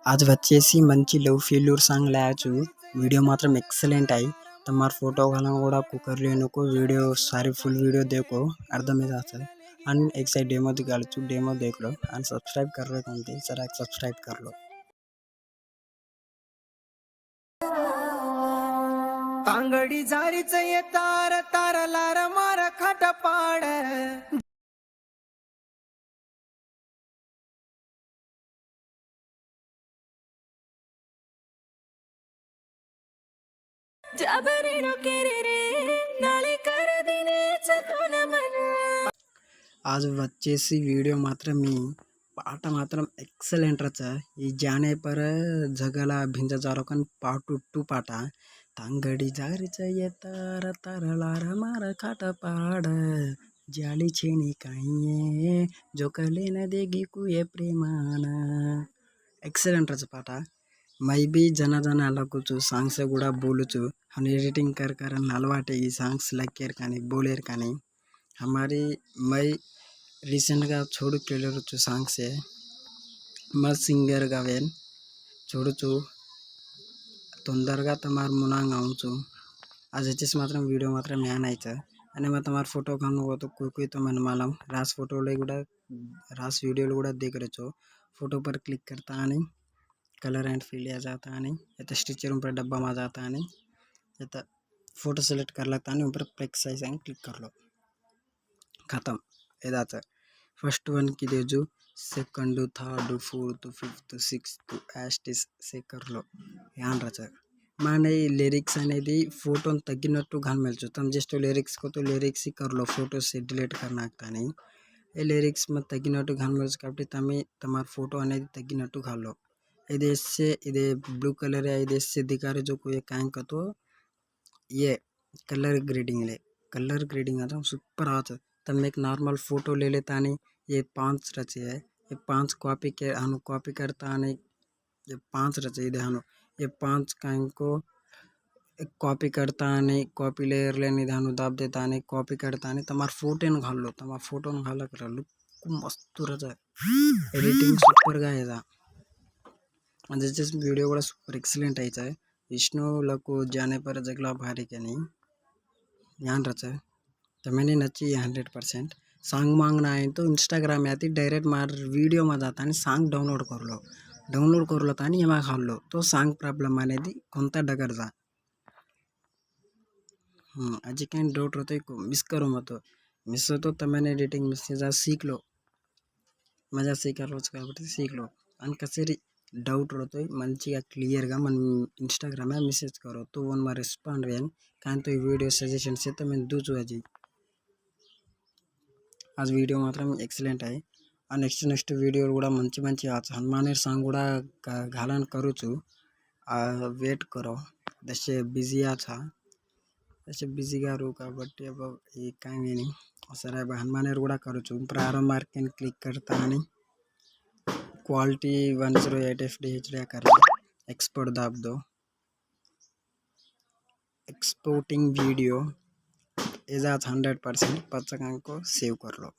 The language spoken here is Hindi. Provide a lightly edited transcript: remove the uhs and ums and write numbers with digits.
आज వచ్చేసి మంచి లవ్ ఫెయిల్యూర్ సాంగ్ లాయచ్చు वीडियो मात्रम एक्सलेंट आई तमार फोटो घालना गोड़ा कुकर लेने को वीडियो सारी फुल वीडियो देखो अर्धम में जाता है अन एक साइड डेमो दिखाल चु डेमो देख लो अन सब्सक्राइब कर रहे कौन जरा सब्सक्राइब कर लो तांगडी जारीच तार तार लार मार खाट पाड आज వచ్చేసి वीडियो मात्रम मी पाट मात्रम एक्सलेंट रचा ई जाने पर जगला भिंज जारोकन पार्ट 2 पाटा तांगडी जारीच तार तार लार मार खाट पाड जाली छेनी काहिये जो कले न देगी कुए प्रेमान एक्सलेंट रचा पाटा मैं भी जना जना लगुचु సాంగ్స్ కూడా बोलुचु हम एडिटिंग कर कर अलवाटे ఈ సాంగ్స్ లక్కేర్ కానీ बोलेर కానీ हमारी मैं రీసెంట్ గా చూడు కేళరుచు సాంగ్స్ మా సింగర్ గా వెన్ చూడుచు తొందరగా తమాर मुनांग आऊचु आज अच्छे मात्र वीडियो मात्र मैन आयचा आणि मैं तमार फोटो खान वो तो कोई तो मन मालम रास फोटो ले गुड़ा रास वीडियो ले गुड़ा देख रहे छो फोटो पर क्लिक करता नहीं कलर एंड फिल आ जाता नहीं या तो स्टिचर ऊपर डब्बा में जाता नहीं या तो फोटो सेलेक्ट कर लगता नहीं ऊपर प्लेक्स साइज क्लिक कर लो खत्म इदाच फर्स्ट वन की देजु second third fourth fifth sixth యాస్టిస్ से कर लो ध्यान रचा माने लिरिक्स అనేది फोटो తగ్గినట్టు గమనించు तुम जस्ट लिरिक्स को तो लिरिक्स ही कर लो फोटो से डिलीट करना కానీ ఏ लिरिक्स में తగ్గినట్టు గమనించు కాబట్టి తమే तमार फोटो అనేది తగ్గినట్టు గాलो ఇది इससे ఇది ब्लू कलर है ఇది इससे दिखा रहे जो कोई कांग का तो ये कलर ग्रेडिंग आता सुपर आता तब एक नॉर्मल फोटो ले लेता नहीं ये 5 रचे है ये 5 कॉपी के हम कॉपी करता नहीं ये 5 रचे इधे हम ये 5 कांग को कॉपी करता नहीं कॉपी लेयर ले नहीं धानु दाब देता नहीं कॉपी करता नहीं तमार फोटो न घाल लो तमार फोटो न घाला कर लो मस्त रचा एडिटिंग सुपर गा है जैसे वीडियो बड़ा सुपर एक्सीलेंट आई है विष्णु लको जाने पर जगला भारी के नहीं ध्यान रचा तो मैंने नची 100% सांग मांगना है तो इंस्टाग्राम में आती डायरेक्ट मार वीडियो में जाता नहीं सांग डाउनलोड कर लो तानी ये खाल लो तो सांग प्रॉब्लम आने दी कोंता डगर जा अजी कहीं डाउट रहते मिस करो मत मिस हो तो मैंने एडिटिंग मिस जा सीख लो मजा सीख लो सीख लो अन कसेरी डाउट रहते मंचिगा क्लियर गा मन इंस्टाग्राम में मैसेज करो तो वन में रेस्पॉन्ड वेन कान तो वीडियो सजेशन से तो मैं दूचु अजी आज वीडियो मात्रम एक्सलेंट है और नेक्स्ट वीडियो కూడా మంచి మంచి హనుమానేర్ సాంగ్ కూడా घालन करूचु वेट करो जैसे बिजी था जैसे बिजी गारू కాబట్టి अब ये कांगे नहीं सर अब हनुमानेर కూడా करूचु प्रारंभ मार्क क्लिक करता नहीं क्वालिटी 108 fdh कर एक्सपोर्ट दाब दो एक्सपोर्टिंग वीडियो एजाज 100% 5 को सेव कर लो।